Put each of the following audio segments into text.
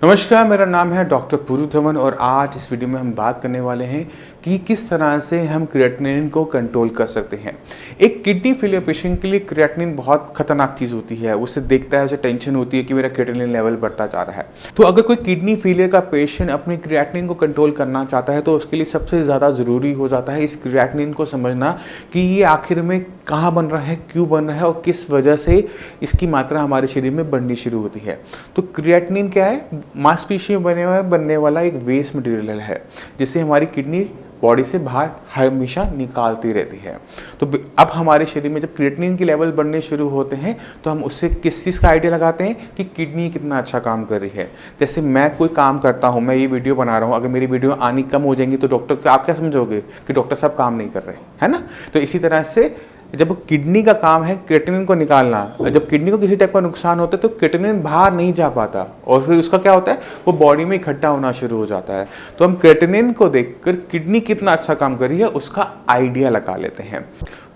नमस्कार, मेरा नाम है डॉक्टर पूरू धवन और आज इस वीडियो में हम बात करने वाले हैं कि किस तरह से हम क्रिएटिनिन को कंट्रोल कर सकते हैं। एक किडनी फेलियर पेशेंट के लिए क्रिएटिनिन बहुत खतरनाक चीज़ होती है। उसे देखता है, उसे टेंशन होती है कि मेरा क्रिएटिनिन लेवल बढ़ता जा रहा है। तो अगर कोई किडनी फेलियर का पेशेंट अपने क्रिएटिनिन को कंट्रोल करना चाहता है तो उसके लिए सबसे ज़्यादा ज़रूरी हो जाता है इस क्रिएटिनिन को समझना कि ये आखिर में कहाँ बन रहा है, क्यों बन रहा है और किस वजह से इसकी मात्रा हमारे शरीर में बढ़नी शुरू होती है। तो क्रिएटिनिन क्या है? मांसपेशियों बनने वाला एक वेस्ट मटेरियल है जिसे हमारी किडनी बॉडी से बाहर हमेशा निकालती रहती है। तो अब हमारे शरीर में जब क्रिएटिनिन के लेवल बढ़ने शुरू होते हैं तो हम उससे किस चीज़ का आइडिया लगाते हैं कि किडनी कितना अच्छा काम कर रही है। जैसे मैं कोई काम करता हूँ, मैं ये वीडियो बना रहा हूँ, अगर मेरी वीडियो आनी कम हो जाएंगी तो डॉक्टर आप क्या समझोगे कि डॉक्टर साहब काम नहीं कर रहे, है ना। तो इसी तरह से जब किडनी का काम है क्रिएटिनिन को निकालना, जब किडनी को किसी टाइप का नुकसान होता है तो क्रिएटिनिन बाहर नहीं जा पाता और फिर उसका क्या होता है, वो बॉडी में इकट्ठा होना शुरू हो जाता है। तो हम क्रिएटिनिन को देखकर किडनी कितना अच्छा काम कर रही है उसका आइडिया लगा लेते हैं।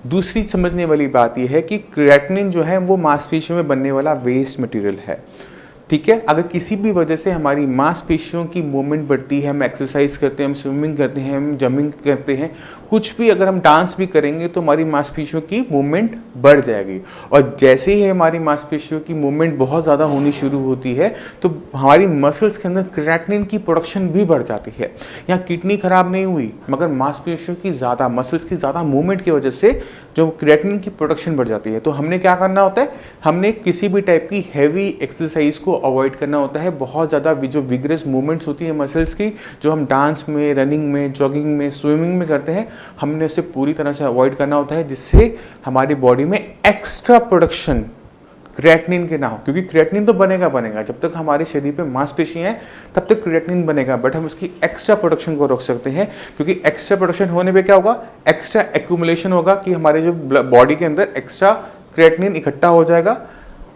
दूसरी समझने वाली बात यह है कि क्रिएटिनिन जो है वो मांसपेशियों में बनने वाला वेस्ट मटेरियल है, ठीक है। अगर किसी भी वजह से हमारी मांसपेशियों की मूवमेंट बढ़ती है, हम एक्सरसाइज करते हैं, हम स्विमिंग करते हैं, हम जंपिंग करते हैं, कुछ भी अगर हम डांस भी करेंगे तो हमारी मांसपेशियों की मूवमेंट बढ़ जाएगी। और जैसे ही हमारी मांसपेशियों की मूवमेंट बहुत ज़्यादा होनी शुरू होती है तो हमारी मसल्स के अंदर क्रिएटिनिन की प्रोडक्शन भी बढ़ जाती है। यहाँ किडनी खराब नहीं हुई मगर मांसपेशियों की ज़्यादा, मसल्स की ज़्यादा मूवमेंट की वजह से जो क्रिएटिनिन की प्रोडक्शन बढ़ जाती है। तो हमने क्या करना होता है, हमने किसी भी टाइप की हैवी एक्सरसाइज को अवॉइड करना होता है। बहुत ज़्यादा जो विग्रेस मूवमेंट्स होती है मसल्स की, जो हम डांस में, रनिंग में, जॉगिंग में, स्विमिंग में करते हैं, हमने उसे पूरी तरह से अवॉइड करना होता है जिससे हमारी बॉडी में एक्स्ट्रा प्रोडक्शन क्रिएटिनिन के ना हो। क्योंकि क्रिएटिनिन तो बनेगा जब तक हमारे शरीर पे मांसपेशियां हैं तब तक क्रिएटिनिन बनेगा, बट हम उसकी एक्स्ट्रा प्रोडक्शन को रोक सकते हैं। क्योंकि एक्स्ट्रा प्रोडक्शन होने पे क्या होगा, एक्स्ट्रा एक्यूमुलेशन होगा कि हमारे जो बॉडी के अंदर एक्स्ट्रा क्रिएटिनिन इकट्ठा हो जाएगा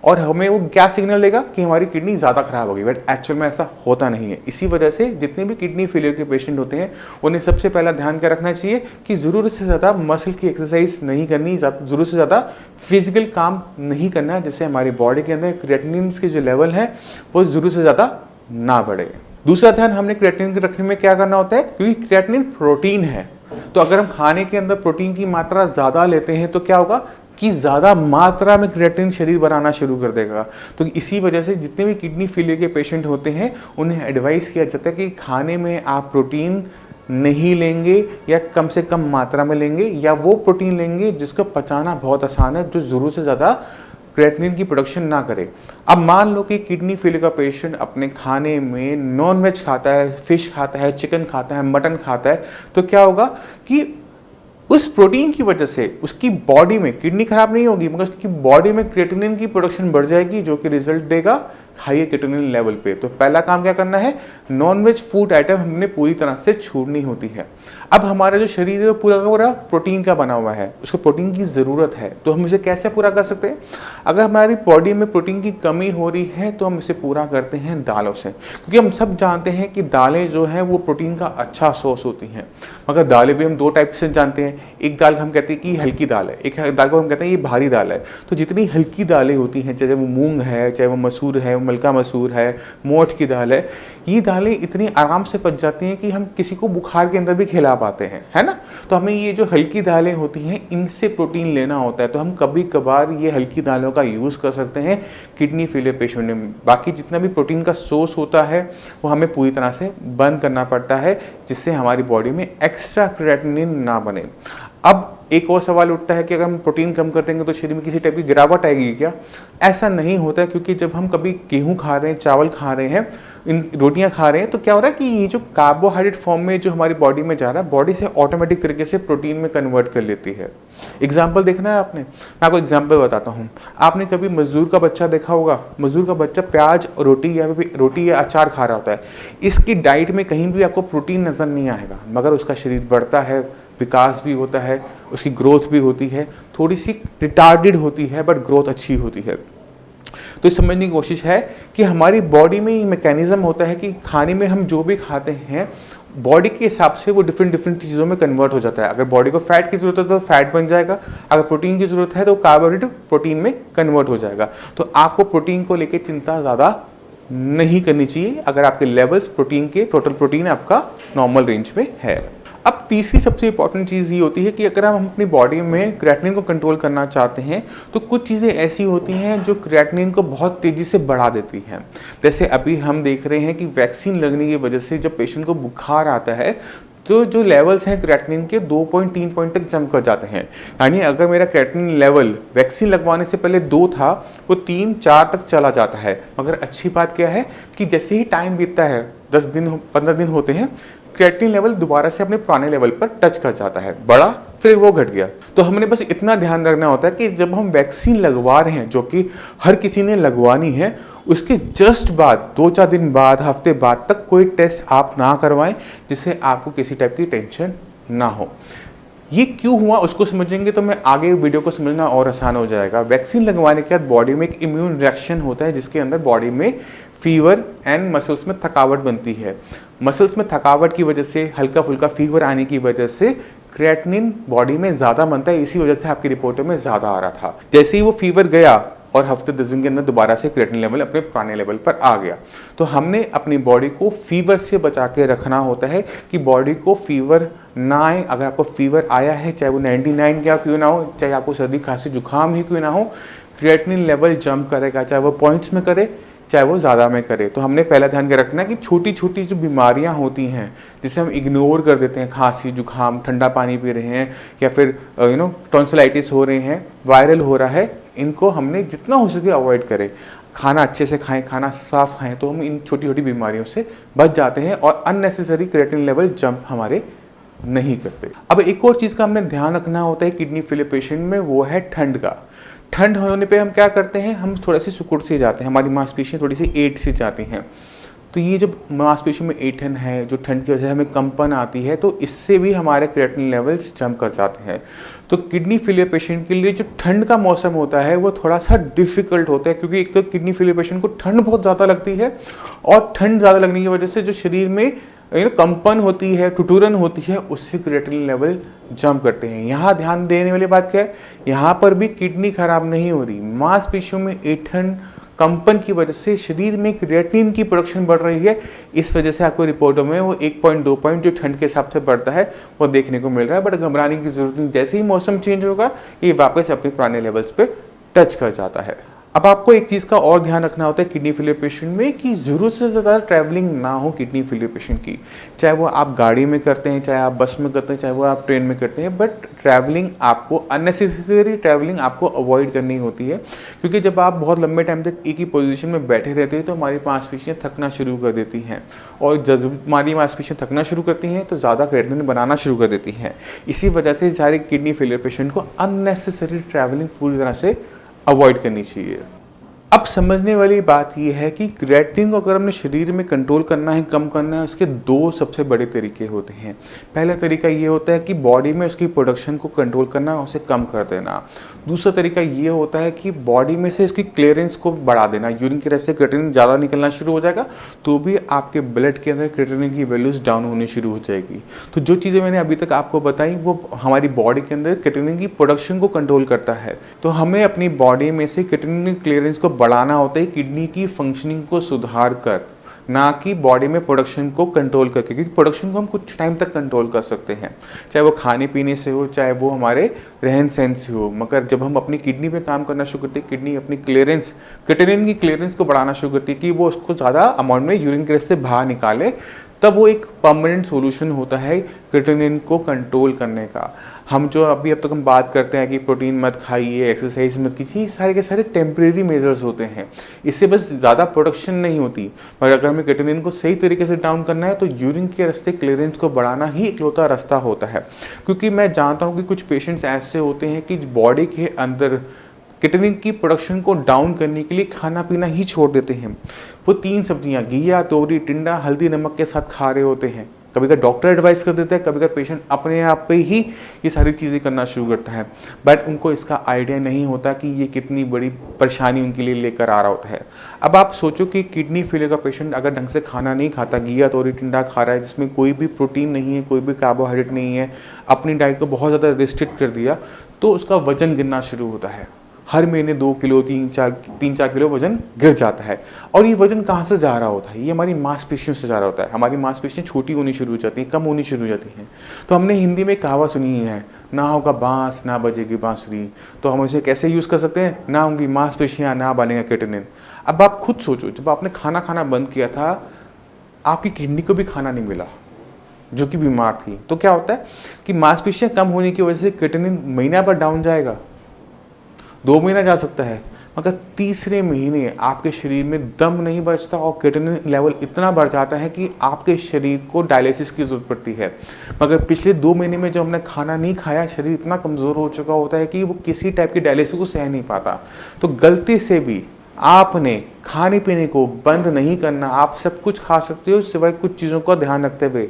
और हमें वो क्या सिग्नल देगा कि हमारी किडनी ज़्यादा खराब होगी, बट एक्चुअल में ऐसा होता नहीं है। इसी वजह से जितने भी किडनी फेलियर के पेशेंट होते हैं उन्हें सबसे पहला ध्यान क्या रखना चाहिए कि ज़रूरत से ज़्यादा मसल की एक्सरसाइज नहीं करनी, ज़रूरत से ज़्यादा फिजिकल काम नहीं करना, जिससे हमारी बॉडी के अंदर क्रिएटिनिन के जो लेवल है वो ज़रूरत से ज़्यादा ना बढ़े। दूसरा ध्यान हमने क्रिएटिनिन के रखने में क्या करना होता है, क्योंकि क्रिएटिनिन प्रोटीन है तो अगर हम खाने के अंदर प्रोटीन की मात्रा ज़्यादा लेते हैं तो क्या होगा कि ज़्यादा मात्रा में क्रिएटिनिन शरीर बनाना शुरू कर देगा। तो इसी वजह से जितने भी किडनी फेलियर के पेशेंट होते हैं उन्हें एडवाइस किया जाता है कि खाने में आप प्रोटीन नहीं लेंगे या कम से कम मात्रा में लेंगे, या वो प्रोटीन लेंगे जिसको पचाना बहुत आसान है, जो ज़रूरत से ज़्यादा क्रिएटिनिन की प्रोडक्शन ना करे। अब मान लो कि किडनी फेलियर का पेशेंट अपने खाने में नॉन वेज खाता है, फिश खाता है, चिकन खाता है, मटन खाता है, तो क्या होगा कि उस प्रोटीन की वजह से उसकी बॉडी में, किडनी खराब नहीं होगी मगर उसकी बॉडी में क्रिएटिनिन की प्रोडक्शन बढ़ जाएगी, जो कि रिजल्ट देगा हाई क्रिएटिनिन लेवल पे। तो पहला काम क्या करना है, नॉनवेज फूड आइटम हमने पूरी तरह से छोड़नी होती है। अब हमारा जो शरीर है वो पूरा का पूरा प्रोटीन का बना हुआ है, उसको प्रोटीन की ज़रूरत है। तो हम इसे कैसे पूरा कर सकते हैं, अगर हमारी बॉडी में प्रोटीन की कमी हो रही है तो हम इसे पूरा करते हैं दालों से। क्योंकि हम सब जानते हैं कि दालें जो हैं वो प्रोटीन का अच्छा सोर्स होती हैं, मगर दालें भी हम दो टाइप से जानते हैं। एक दाल हम कहते हैं कि हल्की दाल है, एक दाल को हम कहते हैं ये भारी दाल है। तो जितनी हल्की दालें होती हैं, चाहे वो मूंग है, चाहे वो मसूर है, मलका मसूर है, मोठ की दाल है, ये दालें इतनी आराम से पच जाती हैं कि हम किसी को बुखार के अंदर भी खिला पाते हैं, है ना। तो हमें ये जो हल्की दालें होती हैं इनसे प्रोटीन लेना होता है। तो हम कभी कभार ये हल्की दालों का यूज़ कर सकते हैं किडनी फेलियर पेशेंट में। बाकी जितना भी प्रोटीन का सोर्स होता है वो हमें पूरी तरह से बंद करना पड़ता है, जिससे हमारी बॉडी में एक्स्ट्रा क्रिएटिनिन ना बने। अब एक और सवाल उठता है कि अगर हम प्रोटीन कम कर देंगे तो शरीर में किसी टाइप की गिरावट आएगी क्या? ऐसा नहीं होता है, क्योंकि जब हम कभी गेहूं खा रहे हैं, चावल खा रहे हैं, इन रोटियां खा रहे हैं, तो क्या हो रहा है कि ये जो कार्बोहाइड्रेट फॉर्म में जो हमारी बॉडी में जा रहा है, बॉडी से ऑटोमेटिक तरीके से प्रोटीन में कन्वर्ट कर लेती है। एग्जाम्पल देखना है आपने, मैं आपको एग्जाम्पल बताता हूँ। आपने कभी मजदूर का बच्चा देखा होगा, मजदूर का बच्चा प्याज और रोटी या अचार खा रहा होता है। इसकी डाइट में कहीं भी आपको प्रोटीन नज़र नहीं आएगा, मगर उसका शरीर बढ़ता है, विकास भी होता है, उसकी ग्रोथ भी होती है, थोड़ी सी रिटार्डेड होती है बट ग्रोथ अच्छी होती है। तो इस समझने की कोशिश है कि हमारी बॉडी में ये मैकेनिज्म होता है कि खाने में हम जो भी खाते हैं बॉडी के हिसाब से वो डिफरेंट चीज़ों में कन्वर्ट हो जाता है। अगर बॉडी को फैट की ज़रूरत है तो फैट बन जाएगा, अगर प्रोटीन की ज़रूरत है तो कार्बोहाइड्रेट प्रोटीन में कन्वर्ट हो जाएगा। तो आपको प्रोटीन को लेकर चिंता ज़्यादा नहीं करनी चाहिए अगर आपके लेवल्स प्रोटीन के, टोटल प्रोटीन आपका नॉर्मल रेंज में है। अब तीसरी सबसे इंपॉर्टेंट चीज़ ये होती है कि अगर हम अपनी बॉडी में क्रिएटिनिन को कंट्रोल करना चाहते हैं तो कुछ चीज़ें ऐसी होती हैं जो क्रिएटिनिन को बहुत तेज़ी से बढ़ा देती हैं। जैसे अभी हम देख रहे हैं कि वैक्सीन लगने की वजह से जब पेशेंट को बुखार आता है तो जो लेवल्स हैं क्रिएटिनिन के 2.3 पॉइंट तक जंप कर जाते हैं। यानी अगर मेरा क्रिएटिनिन लेवल वैक्सीन लगवाने से पहले 2 था, वो 3-4 तक चला जाता है। मगर अच्छी बात क्या है कि जैसे ही टाइम बीतता है, 10 दिन 15 दिन होते हैं, क्रिएटिनिन लेवल दोबारा से अपने पुराने लेवल पर टच कर जाता है, बढ़ा फिर वो घट गया। तो हमने बस इतना ध्यान रखना होता है कि जब हम वैक्सीन लगवा रहे हैं, जो कि हर किसी ने लगवानी है, उसके जस्ट बाद 2-4 दिन बाद, हफ्ते बाद तक कोई टेस्ट आप ना करवाएं जिससे आपको किसी टाइप की टेंशन ना हो। ये क्यों हुआ उसको समझेंगे तो मैं आगे वीडियो को समझना और आसान हो जाएगा। वैक्सीन लगवाने के बाद बॉडी में एक इम्यून रिएक्शन होता है जिसके अंदर बॉडी में फीवर एंड मसल्स में थकावट बनती है। मसल्स में थकावट की वजह से, हल्का फुल्का फीवर आने की वजह से क्रिएटिनिन बॉडी में ज़्यादा बनता है। इसी वजह से आपकी रिपोर्टों में ज़्यादा आ रहा था। जैसे ही वो फीवर गया और हफ्ते 10 दिन के अंदर दोबारा से क्रिएटिनिन लेवल अपने पुराने लेवल पर आ गया। तो हमने अपनी बॉडी को फीवर से बचा के रखना होता है कि बॉडी को फीवर ना आए। अगर आपको फीवर आया है, चाहे वो 99 का क्यों ना हो, चाहे आपको सर्दी खांसी जुकाम ही क्यों ना हो, क्रिएटिनिन लेवल जंप करेगा, चाहे वो पॉइंट्स में करे चाहे वो ज़्यादा में करे। तो हमने पहला ध्यान के रखना है कि छोटी छोटी जो बीमारियां होती हैं जिसे हम इग्नोर कर देते हैं, खांसी जुकाम, ठंडा पानी पी रहे हैं या फिर टॉन्सिलाइटिस हो रहे हैं, वायरल हो रहा है, इनको हमने जितना हो सके अवॉइड करें। खाना अच्छे से खाएं, खाना साफ खाएं, तो हम इन छोटी छोटी बीमारियों से बच जाते हैं और अननेसेसरी क्रिएटिनिन लेवल जंप हमारे नहीं करते। अब एक और चीज़ का हमने ध्यान रखना होता है किडनी फेलियर पेशेंट में, वो है ठंड का। ठंड होने पे हम क्या करते हैं, हम थोड़ा सी सिकुड़ से जाते हैं, हमारी मांसपेशियाँ थोड़ी सी ऐंठ से जाती हैं। तो ये जो मांसपेशियों में ऐंठन है, जो ठंड की वजह से हमें कंपन आती है, तो इससे भी हमारे क्रिएटिनिन लेवल्स जंप कर जाते हैं। तो किडनी फेलियर पेशेंट के लिए जो ठंड का मौसम होता है वो थोड़ा सा डिफिकल्ट होता है, क्योंकि एक तो किडनी फेलियर पेशेंट को ठंड बहुत ज़्यादा लगती है और ठंड ज़्यादा लगने की वजह से जो शरीर में कंपन होती है, टुटुरन होती है, उससे क्रिएटिनिन लेवल जंप करते हैं। यहाँ ध्यान देने वाली बात क्या है, यहाँ पर भी किडनी खराब नहीं हो रही, मांसपेशियों में ऐंठन कंपन की वजह से शरीर में क्रिएटिनिन की प्रोडक्शन बढ़ रही है। इस वजह से आपको रिपोर्टों में वो 1.2 पॉइंट जो ठंड के हिसाब से बढ़ता है वो देखने को मिल रहा है। बट घबराने की जरूरत नहीं, जैसे ही मौसम चेंज होगा ये वापस अपने पुराने लेवल्स पे टच कर जाता है। अब आपको एक चीज़ का और ध्यान रखना होता है किडनी फेलियर पेशेंट में कि ज़रूरत से ज़्यादा ट्रैवलिंग ना हो किडनी फेलियर पेशेंट की, चाहे वो आप गाड़ी में करते हैं, चाहे आप बस में करते हैं, चाहे वो आप ट्रेन में करते हैं। बट ट्रैवलिंग आपको, अननेसेसरी ट्रैवलिंग आपको अवॉइड करनी होती है, क्योंकि जब आप बहुत लंबे टाइम तक एक ही पोजीशन में बैठे रहते हैं तो हमारी मांसपेशियाँ थकना शुरू कर देती हैं, और जब हमारी मांसपेशियाँ थकना शुरू करती हैं तो ज़्यादा क्रिएटिनिन बनाना शुरू कर देती हैं। इसी वजह से सारे किडनी फेलियर पेशेंट को अननेसेसरी ट्रैवलिंग पूरी तरह से अवॉइड करनी चाहिए। अब समझने वाली बात यह है कि क्रिएटिनिन को अगर हमने शरीर में कंट्रोल करना है, कम करना है, उसके 2 सबसे बड़े तरीके होते हैं। पहला तरीका ये होता है कि बॉडी में उसकी प्रोडक्शन को कंट्रोल करना, उसे कम कर देना। दूसरा तरीका ये होता है कि बॉडी में से इसकी क्लियरेंस को बढ़ा देना। यूरिन की रस से क्रिएटिनिन ज़्यादा निकलना शुरू हो जाएगा तो भी आपके ब्लड के अंदर क्रिएटिनिन की वैल्यूज़ डाउन होनी शुरू हो जाएगी। तो जो चीज़ें मैंने अभी तक आपको बताई वो हमारी बॉडी के अंदर क्रिएटिनिन की प्रोडक्शन को कंट्रोल करता है। तो हमें अपनी बॉडी में से क्रिएटिनिन क्लियरेंस को बढ़ाना होता है किडनी की फंक्शनिंग को सुधार कर, ना कि बॉडी में प्रोडक्शन को कंट्रोल करके, क्योंकि प्रोडक्शन को हम कुछ टाइम तक कंट्रोल कर सकते हैं, चाहे वो खाने पीने से हो, चाहे वो हमारे रहन सहन से हो। मगर जब हम अपनी किडनी पे काम करना शुरू करते हैं, किडनी अपनी क्लियरेंस, क्रिएटिनिन की क्लियरेंस को बढ़ाना शुरू करती है कि वो उसको ज़्यादा अमाउंट में यूरिन के रस से बाहर निकाले, तब वो एक परमानेंट सॉल्यूशन होता है क्रिएटिनिन को कंट्रोल करने का। हम जो अब तक हम बात करते हैं कि प्रोटीन मत खाइए, एक्सरसाइज मत कीजिए, सारे के सारे टेम्परेरी मेजर्स होते हैं, इससे बस ज़्यादा प्रोडक्शन नहीं होती। पर अगर हमें क्रिएटिनिन को सही तरीके से डाउन करना है तो यूरिन के रास्ते क्लियरेंस को बढ़ाना ही इकलौता रास्ता होता है। क्योंकि मैं जानता हूँ कि कुछ पेशेंट्स ऐसे होते हैं कि बॉडी के अंदर क्रिएटिनिन की प्रोडक्शन को डाउन करने के लिए खाना पीना ही छोड़ देते हैं। वो 3 सब्जियां घिया, तोरी, टिंडा, हल्दी नमक के साथ खा रहे होते हैं। कभी कभी डॉक्टर एडवाइस कर देता है, कभी कभी पेशेंट अपने आप पे ही ये सारी चीज़ें करना शुरू करता है। बट उनको इसका आइडिया नहीं होता कि ये कितनी बड़ी परेशानी उनके लिए लेकर आ रहा होता है। अब आप सोचो कि किडनी फेलियर का पेशेंट अगर ढंग से खाना नहीं खाता, घिया, तोरी, टिंडा खा रहा है जिसमें कोई भी प्रोटीन नहीं है, कोई भी कार्बोहाइड्रेट नहीं है, अपनी डाइट को बहुत ज़्यादा रिस्ट्रिक्ट कर दिया, तो उसका वजन गिरना शुरू होता है। हर महीने 2 किलो 3-4 किलो वजन गिर जाता है। और ये वजन कहाँ से जा रहा होता है? ये हमारी मांसपेशियों से जा रहा होता है। हमारी मांसपेशियाँ छोटी होनी शुरू हो जाती हैं, कम होनी शुरू हो जाती हैं। तो हमने हिंदी में कहावत सुनी ही है, ना होगा बांस ना बजेगी बांसुरी। तो हम इसे कैसे यूज़ कर सकते हैं? ना होंगी मांसपेशियाँ ना बनेगा केटनिन। अब आप खुद सोचो, जब आपने खाना खाना बंद किया था, आपकी किडनी को भी खाना नहीं मिला जो कि बीमार थी। तो क्या होता है कि मांसपेशियाँ कम होने की वजह से केटनिन महीना भर डाउन जाएगा, 2 महीना जा सकता है, मगर तीसरे महीने आपके शरीर में दम नहीं बचता और केटनिन लेवल इतना बढ़ जाता है कि आपके शरीर को डायलिसिस की ज़रूरत पड़ती है। मगर पिछले 2 महीने में जब हमने खाना नहीं खाया, शरीर इतना कमज़ोर हो चुका होता है कि वो किसी टाइप की डायलिसिस को सह नहीं पाता। तो गलती से भी आपने खाने पीने को बंद नहीं करना। आप सब कुछ खा सकते हो सिवाय कुछ चीज़ों का ध्यान रखते हुए।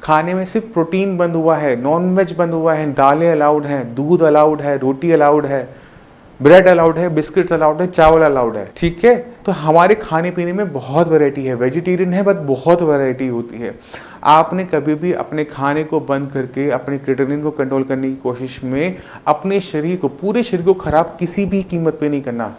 खाने में सिर्फ प्रोटीन बंद हुआ है, नॉन वेज बंद हुआ है, दालें अलाउड हैं, दूध अलाउड है, रोटी अलाउड है, ब्रेड अलाउड है, बिस्किट्स अलाउड है, चावल अलाउड है। ठीक है, तो हमारे खाने पीने में बहुत वैरायटी है। वेजिटेरियन है बट बहुत वैरायटी होती है। आपने कभी भी अपने खाने को बंद करके अपने क्रिएटिनिन को कंट्रोल करने की कोशिश में अपने शरीर को, पूरे शरीर को खराब किसी भी कीमत पे नहीं करना।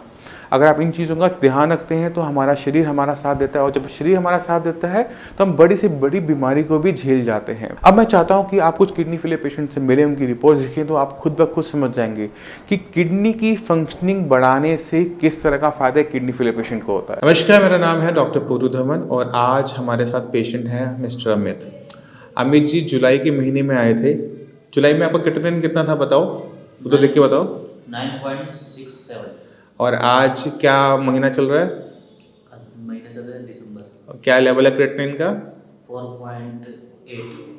अगर आप इन चीज़ों का ध्यान रखते हैं तो हमारा शरीर हमारा साथ देता है, और जब शरीर हमारा साथ देता है तो हम बड़ी से बड़ी बीमारी को भी झेल जाते हैं। अब मैं चाहता हूं कि आप कुछ किडनी फेलियर पेशेंट से मिले, उनकी रिपोर्ट्स देखें, तो आप खुद ब खुद समझ जाएंगे कि किडनी की फंक्शनिंग बढ़ाने से किस तरह का फायदा किडनी फेलियर पेशेंट को होता है। नमस्कार, मेरा नाम है डॉक्टर पूरू धवन और आज हमारे साथ पेशेंट हैं मिस्टर अमित। अमित जी जुलाई के महीने में आए थे। जुलाई में आपका क्रिएटिनिन कितना था बताओ, वो तो देख के बताओ। 9.67। और आज क्या महीना चल रहा है? महीना चल रहा है दिसंबर। क्या लेवल है क्रिएटिनिन का? 4.8।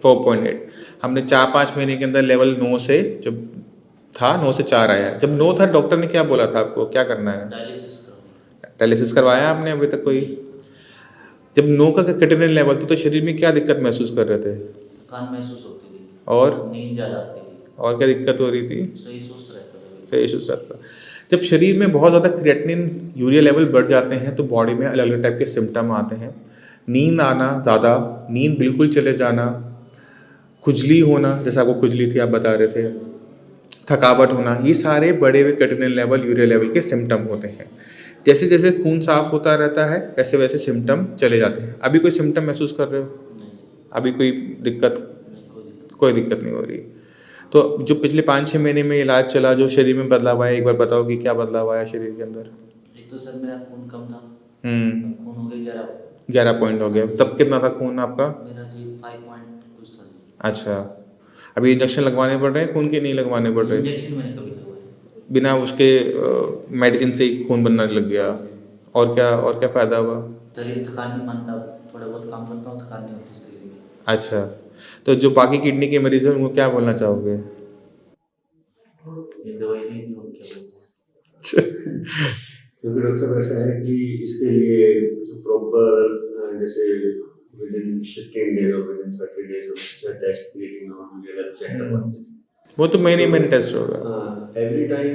4.8। हमने 4-5 महीने के अंदर लेवल 9 से जब था 9 से 4 आया। जब 9 था डॉक्टर ने क्या बोला था आपको, क्या करना है? डायलिसिस करवाया आपने अभी तक कोई? जब 9 का क्रिएटिनिन लेवल था तो शरीर में क्या दिक्कत महसूस कर रहे थे? थकान महसूस होती थी और नींद ज़्यादा आती थी। और क्या दिक्कत हो रही थी? सही सुस्त रहता था। सही सुस्त रहता था। जब शरीर में बहुत ज़्यादा क्रिएटिनिन यूरिया लेवल बढ़ जाते हैं तो बॉडी में अलग अलग टाइप के सिम्टम आते हैं। नींद आना ज़्यादा, नींद बिल्कुल चले जाना, खुजली होना, जैसे आपको खुजली थी आप बता रहे थे, थकावट होना, ये सारे बढ़े हुए क्रिएटिनिन लेवल यूरिया लेवल के सिम्टम होते हैं। जैसे जैसे खून साफ होता रहता है वैसे वैसे सिम्टम चले जाते हैं। अभी कोई सिम्टम महसूस कर रहे हो? नहीं, अभी कोई दिक्कत? नहीं, कोई दिक्कत नहीं हो रही। तो जो पिछले 5-6 महीने में इलाज चला, जो शरीर में बदलाव आया, एक बार बताओ कि क्या बदलाव आया शरीर के अंदर? एक तो सर मेरा खून कम था। खून हो गया 11 पॉइंट हो गया। तब कितना था खून आपका? मेरा जी 5 पॉइंट कुछ था जी। अच्छा, अभी इंजेक्शन लगवाने पड़ रहे हैं खून के, नहीं लगवाने पड़ रहे? इंजेक्शन मैंने कभी लगवाया। बिना उसके मेडिसिन से ही खून बनने लग गया। और क्या फ़ायदा हुआ? शरीर थकान नहीं मानता, थोड़ा बहुत काम करता हूँ, थकान नहीं होती शरीर में। अच्छा, तो जो बाकी किडनी के मरीज हैं उनको क्या बोलना चाहोगे? ये दवाई नहीं थी, और क्या बोलूं। क्योंकि डॉक्टर साहब ऐसा है कि इसके लिए प्रॉपर जैसे विद इन 15 डेज और विद इन 30 डेज उसका टेस्ट क्रिएटिनिन और यूरिया लेवल चेक करवाते थे। वो तो महीने टेस्ट होगा। एवरी टाइम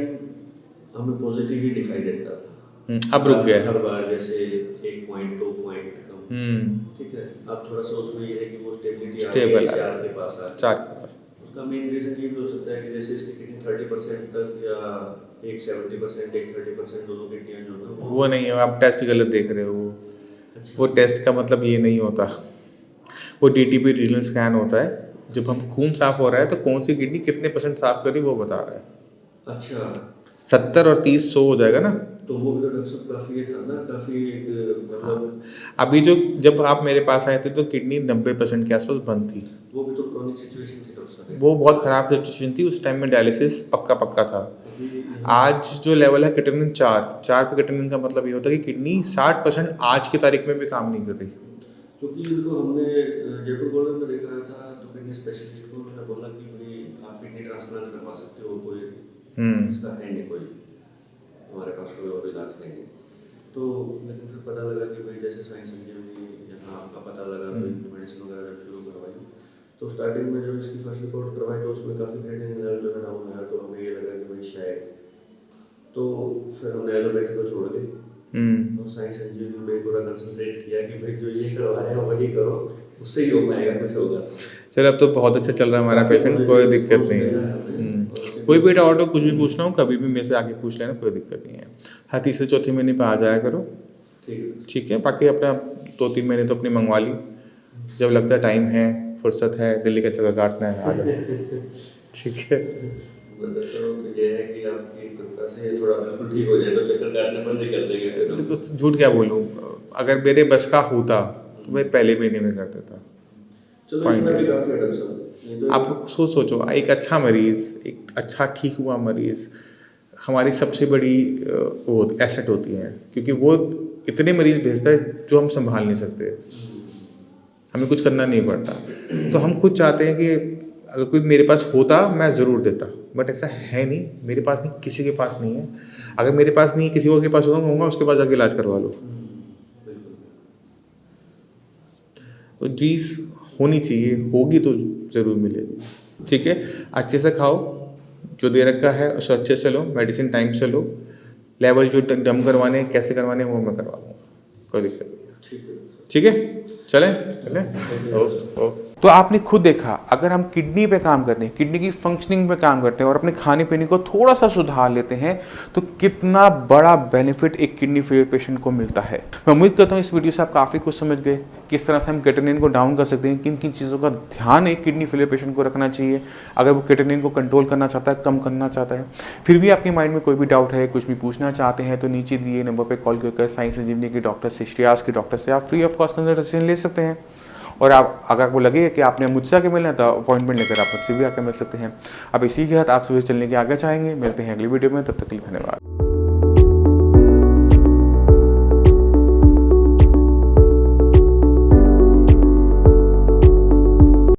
हमें पॉजिटिव ही दिखाई देता था। अब रुक गया। हर बार जैसे 1 पॉइंट 2 पॉइंट कम, ठीक है। अब थोड़ा सा उसमें ये है कि वो स्टेबिलिटी स्टेबल 4 के पास आ 4 के पास। उसका मेन रीजन ये भी हो सकता है कि जैसे इसकी किडनी 30% तक या एक 70% एक 30% दोनों किडनियां जो है वो नहीं है, आप टेस्ट गलत देख रहे हो। वो टेस्ट का मतलब ये नहीं होता, वो डीटीपी रीनल स्कैन होता है। जब हम खून साफ हो रहा है तो कौन सी किडनी कितने % साफ करी वो बता रहा है। अच्छा, 70 और 30 100 हो जाएगा ना। तो वो भी तो डॉक्टर साहब काफ़ी ये था ना, काफ़ी मतलब अभी जब आप मेरे पास आए थे तो किडनी 90% के आसपास बंद थी। वो भी तो क्रॉनिक सिचुएशन थी डॉक्टर साहब। वो बहुत ख़राब सिचुएशन थी, उस टाइम में डायलिसिस पक्का था। आज जो लेवल है क्रिएटिनिन 4 पे क्रिएटिनिन का मतलब ये होता है कि किडनी 60% आज की तारीख में भी काम नहीं कर रही। क्योंकि इनको हमने जयपुर गोल्डन में देखा था तो किडनी स्पेशलिस्ट को उन्होंने बोला कि भाई आप किडनी ट्रांसप्लांट करवा सकते हो, कोई इसका है नहीं, कोई हमारे पास कोई और इलाज है नहीं। तो लेकिन फिर पता लगा कि भाई जैसे साइंस संजीवनी यहाँ आपका पता लगा तो इनकी मेडिसिन वगैरह जब शुरू करवाई तो स्टार्टिंग में जब इसकी फर्स्ट रिपोर्ट करवाई तो उसमें काफ़ी क्रिएटिनिन लेवल जो है डाउन आया। तो हमें ये लगा कि भाई शायद, तो फिर हमने एलोपैथी को छोड़ के और साइंस संजीवनी पे पूरा कंसंट्रेट किया कि भाई जो ये करवाया वही करो, उससे ही हो पाएगा, कुछ होगा। चलो अब तो बहुत अच्छा चल रहा है हमारा पेशेंट, कोई दिक्कत नहीं है। कोई भी डाउट हो, कुछ भी पूछना हो, कभी भी मेरे से आके पूछ लेना, कोई दिक्कत नहीं है। हर तीसरे चौथे महीने पे आ जाया करो, ठीक है। ठीक है। बाकी अपना 2-3 महीने तो अपनी मंगवा ली, जब लगता है टाइम है, फुर्सत है, दिल्ली का चक्कर काटना है, आ जाओ। ठीक है। मतलब चलो, तो ये है कि आपकी कृपा से ये थोड़ा बिल्कुल ठीक हो जाए तो चक्कर काटने बंद ही कर देंगे फिर हम। देखो झूठ क्या बोलूँ, अगर मेरे बस का होता तो मैं पहले महीने में कर देता। चलो Point इतना भी है। काफी है डॉक्टर साहब, नहीं तो आप सोचो, एक अच्छा मरीज़, एक अच्छा ठीक हुआ मरीज़ हमारी सबसे बड़ी वो एसेट होती है, क्योंकि वो इतने मरीज़ भेजता है जो हम संभाल नहीं सकते, हमें कुछ करना नहीं पड़ता। तो हम खुद चाहते हैं कि अगर कोई मेरे पास होता मैं ज़रूर देता, बट ऐसा है नहीं, मेरे पास नहीं, किसी के पास नहीं है। अगर मेरे पास नहीं, किसी और के पास होगा, कहूँगा उसके पास जाके इलाज करवा लो। बिल्कुल। तो चीज़ होनी चाहिए, होगी तो ज़रूर मिलेगी। ठीक है, अच्छे से खाओ, जो दे रखा है उसे अच्छे से लो, मेडिसिन टाइम से लो, लेवल जो डम करवाने कैसे करवाने वो मैं करवा दूँगा, कोई दिक्कत नहीं। ठीक है। ठीक है, चलें। ओके। तो आपने खुद देखा, अगर हम किडनी पे काम करते हैं, किडनी की फंक्शनिंग पे काम करते हैं और अपने खाने पीने को थोड़ा सा सुधार लेते हैं, तो कितना बड़ा बेनिफिट एक किडनी फेलियर पेशेंट को मिलता है। मैं उम्मीद करता हूँ इस वीडियो से आप काफ़ी कुछ समझ गए, किस तरह से हम क्रिएटिनिन को डाउन कर सकते हैं, किन किन चीज़ों का ध्यान एक किडनी फेलियर पेशेंट को रखना चाहिए अगर वो क्रिएटिनिन को कंट्रोल करना चाहता है, कम करना चाहता है। फिर भी आपके माइंड में कोई भी डाउट है, कुछ भी पूछना चाहते हैं, तो नीचे दिए नंबर पर कॉल करके साइंस संजीवनी के डॉक्टर से, श्रेयास के डॉक्टर से आप फ्री ऑफ कॉस्ट कंसल्टेशन ले सकते हैं। और आप अगर आपको लगे कि आपने मुझसे आके मिलना है तो अपॉइंटमेंट लेकर आप मुझसे भी आकर मिल सकते हैं। अब इसी के साथ आप सुबह चलने के आगे चाहेंगे। मिलते हैं अगली वीडियो में, तब तक के लिए धन्यवाद।